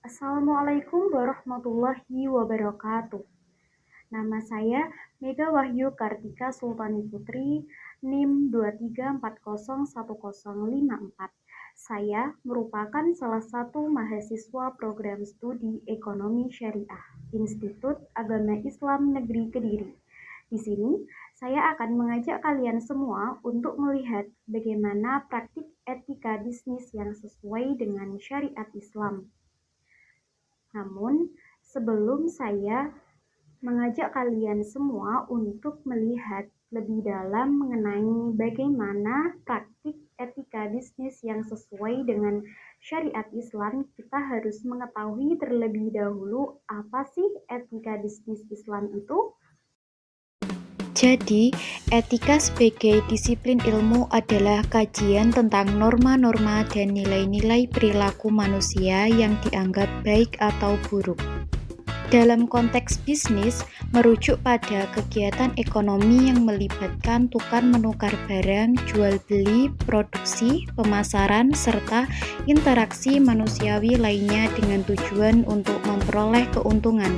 Assalamualaikum warahmatullahi wabarakatuh. Nama saya Mega Wahyu Kartika Sultani Putri, NIM 23401054. Saya merupakan salah satu mahasiswa program studi Ekonomi Syariah, Institut Agama Islam Negeri Kediri. Di sini, saya akan mengajak kalian semua untuk melihat bagaimana praktik etika bisnis yang sesuai dengan syariat Islam. Namun, sebelum saya mengajak kalian semua untuk melihat lebih dalam mengenai bagaimana praktik etika bisnis yang sesuai dengan syariat Islam, kita harus mengetahui terlebih dahulu apa sih etika bisnis Islam itu? Jadi, etika sebagai disiplin ilmu adalah kajian tentang norma-norma dan nilai-nilai perilaku manusia yang dianggap baik atau buruk. Dalam konteks bisnis, merujuk pada kegiatan ekonomi yang melibatkan tukar-menukar barang, jual-beli, produksi, pemasaran, serta interaksi manusiawi lainnya dengan tujuan untuk memperoleh keuntungan.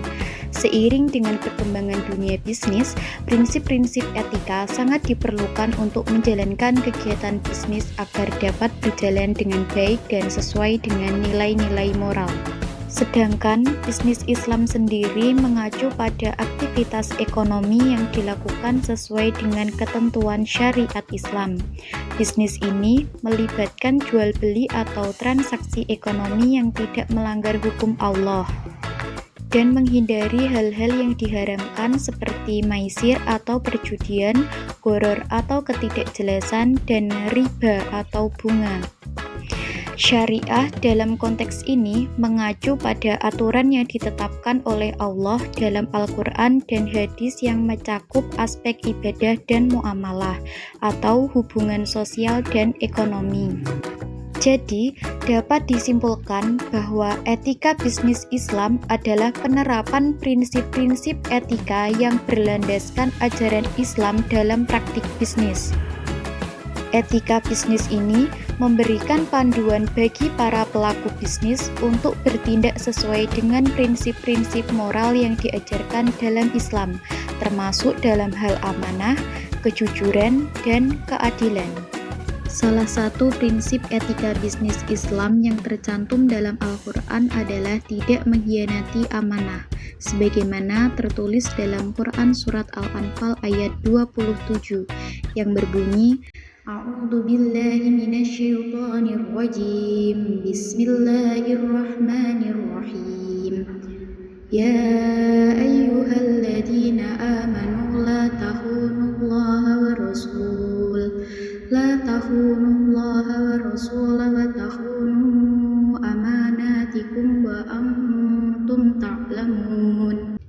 Seiring dengan perkembangan dunia bisnis, prinsip-prinsip etika sangat diperlukan untuk menjalankan kegiatan bisnis agar dapat berjalan dengan baik dan sesuai dengan nilai-nilai moral. Sedangkan bisnis Islam sendiri mengacu pada aktivitas ekonomi yang dilakukan sesuai dengan ketentuan syariat Islam. Bisnis ini melibatkan jual beli atau transaksi ekonomi yang tidak melanggar hukum Allah dan menghindari hal-hal yang diharamkan seperti maisir atau perjudian, gharar atau ketidakjelasan, dan riba atau bunga. Syariah dalam konteks ini mengacu pada aturan yang ditetapkan oleh Allah dalam Al-Quran dan hadis yang mencakup aspek ibadah dan muamalah atau hubungan sosial dan ekonomi. Jadi, dapat disimpulkan bahwa etika bisnis Islam adalah penerapan prinsip-prinsip etika yang berlandaskan ajaran Islam dalam praktik bisnis. Etika bisnis ini memberikan panduan bagi para pelaku bisnis untuk bertindak sesuai dengan prinsip-prinsip moral yang diajarkan dalam Islam, termasuk dalam hal amanah, kejujuran, dan keadilan. Salah satu prinsip etika bisnis Islam yang tercantum dalam Al-Quran adalah tidak mengkhianati amanah, sebagaimana tertulis dalam Quran Surat Al-Anfal ayat 27 yang berbunyi, A'udzu billahi minasyaitonir rajim. Bismillahirrahmanirrahim. Ya ayyuhalladzina amanu la takhunullaha wa rasul wa takhunu amanatikum wa antum ta'lamun.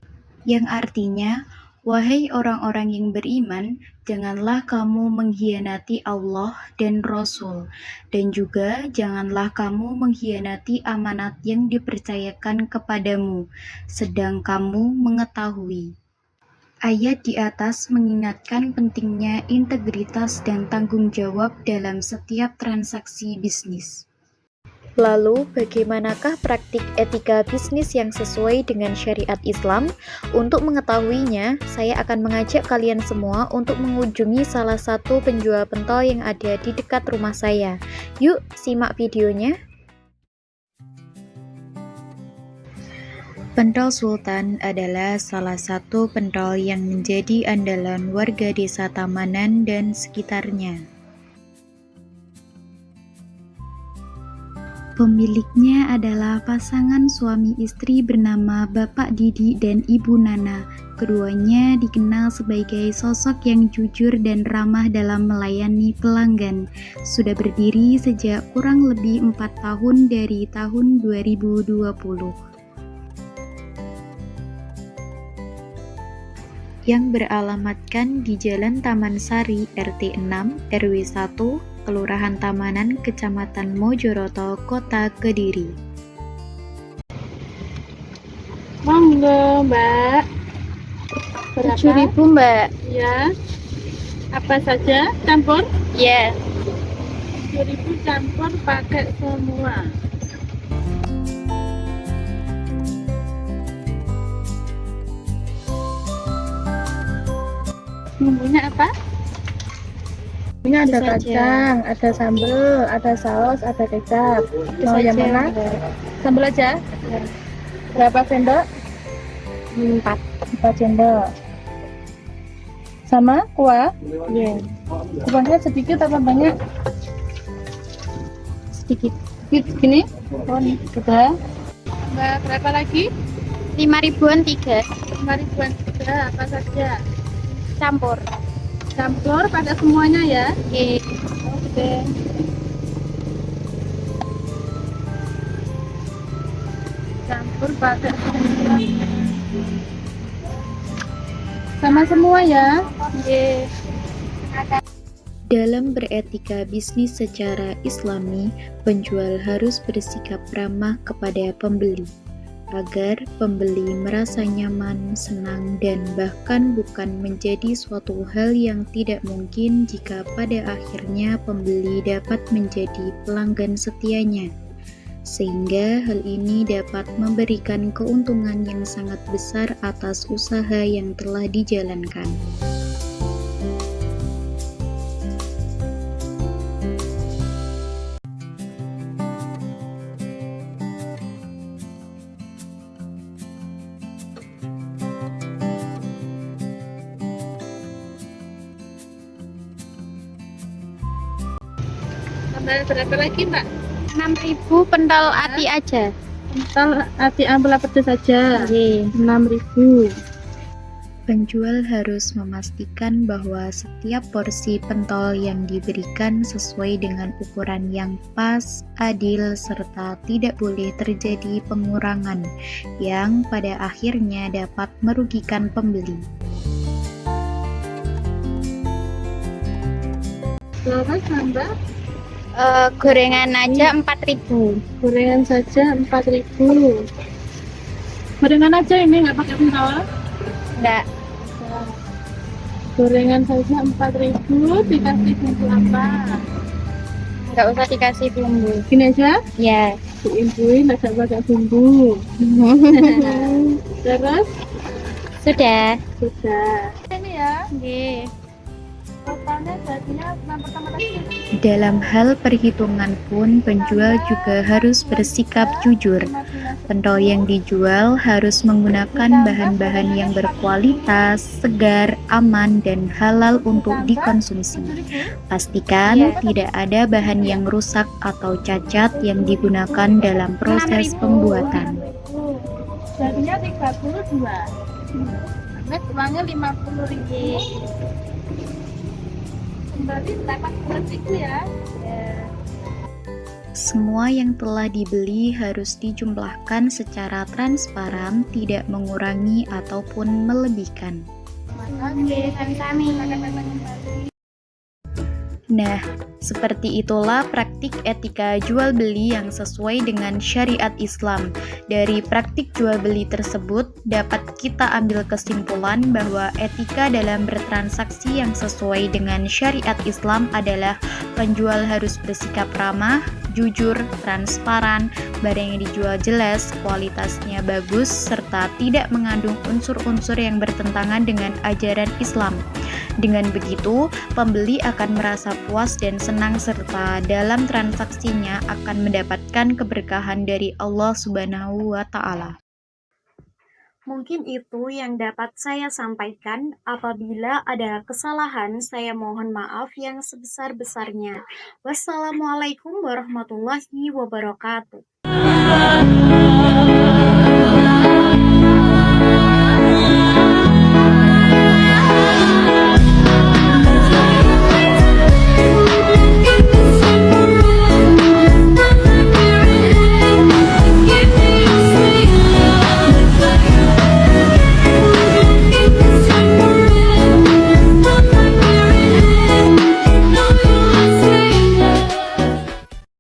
Yang artinya, wahai orang-orang yang beriman, janganlah kamu mengkhianati Allah dan Rasul, dan juga janganlah kamu mengkhianati amanat yang dipercayakan kepadamu, sedang kamu mengetahui. Ayat di atas mengingatkan pentingnya integritas dan tanggung jawab dalam setiap transaksi bisnis. Lalu, bagaimanakah praktik etika bisnis yang sesuai dengan syariat Islam? Untuk mengetahuinya, saya akan mengajak kalian semua untuk mengunjungi salah satu penjual pentol yang ada di dekat rumah saya. Yuk, simak videonya. Pentol Sultan adalah salah satu pentol yang menjadi andalan warga desa Tamanan dan sekitarnya. Pemiliknya adalah pasangan suami istri bernama Bapak Didi dan Ibu Nana. Keduanya dikenal sebagai sosok yang jujur dan ramah dalam melayani pelanggan. Sudah berdiri sejak kurang lebih 4 tahun dari tahun 2020. Yang beralamatkan di Jalan Taman Sari, RT 6, RW 1, Kelurahan Tamanan, Kecamatan Mojoroto, Kota Kediri. Monggo, Mbak. Berapa? 7.000, Mbak. Ya. Apa saja? Campur? Ya. 7.000 campur pakai semua. Bumbunya apa? Ini ada Itu saja. kacang, ada sambal, ada saus, ada kecap. Itu Mau yang saja, mana? Mbak. Sambal aja? Berapa sendok? 4. 4 sendok. Sama kuah? Iya, Kuahnya sedikit apa banyak? sedikit. Gini? Oh, nih. Sudah. Mbak, berapa lagi? 5.000-an 3. 5.000-an juga. Apa saja? Campur. Campur pada semuanya ya. Oke. Oke. Campur pada semuanya. Sama semua ya. Oke. Dalam beretika bisnis secara Islami, penjual harus bersikap ramah kepada pembeli, agar pembeli merasa nyaman, senang, dan bahkan bukan menjadi suatu hal yang tidak mungkin jika pada akhirnya pembeli dapat menjadi pelanggan setianya. Sehingga hal ini dapat memberikan keuntungan yang sangat besar atas usaha yang telah dijalankan. Tambah berapa lagi Mbak? 6.000 pentol ati aja. Entar hati ambil pedas saja. Oke. 6.000. Penjual harus memastikan bahwa setiap porsi pentol yang diberikan sesuai dengan ukuran yang pas, adil, serta tidak boleh terjadi pengurangan yang pada akhirnya dapat merugikan pembeli. Berapa Mbak? Gorengan aja 4.000. Gorengan saja 4.000. Gorengan aja ini nggak pakai pentol. Enggak, Gorengan saja 4.000 dikasih bumbu apa? enggak usah dikasih bumbu. Gini aja, Ya. diimbuin nggak usah pakai bumbu. Terus Sudah. sudah. Ini ya, Oke. totalnya jadinya yang pertama tadi. Dalam hal perhitungan pun, penjual juga harus bersikap jujur. Pentol yang dijual harus menggunakan bahan-bahan yang berkualitas, segar, aman, dan halal untuk dikonsumsi. Pastikan tidak ada bahan yang rusak atau cacat yang digunakan dalam proses pembuatan. Jadinya 32. Ini uangnya 50.000. Kembali 80.000 ya. Semua yang telah dibeli harus dijumlahkan secara transparan, tidak mengurangi ataupun melebihkan. Oke, sami-sami. Nah, seperti itulah praktik etika jual beli yang sesuai dengan syariat Islam. Dari praktik jual beli tersebut dapat kita ambil kesimpulan bahwa etika dalam bertransaksi yang sesuai dengan syariat Islam adalah penjual harus bersikap ramah, jujur, transparan, barang yang dijual jelas, kualitasnya bagus, serta tidak mengandung unsur-unsur yang bertentangan dengan ajaran Islam. Dengan begitu, pembeli akan merasa puas dan senang serta dalam transaksinya akan mendapatkan keberkahan dari Allah Subhanahu wa Ta'ala. Mungkin itu yang dapat saya sampaikan. Apabila ada kesalahan, saya mohon maaf yang sebesar-besarnya. Wassalamualaikum warahmatullahi wabarakatuh.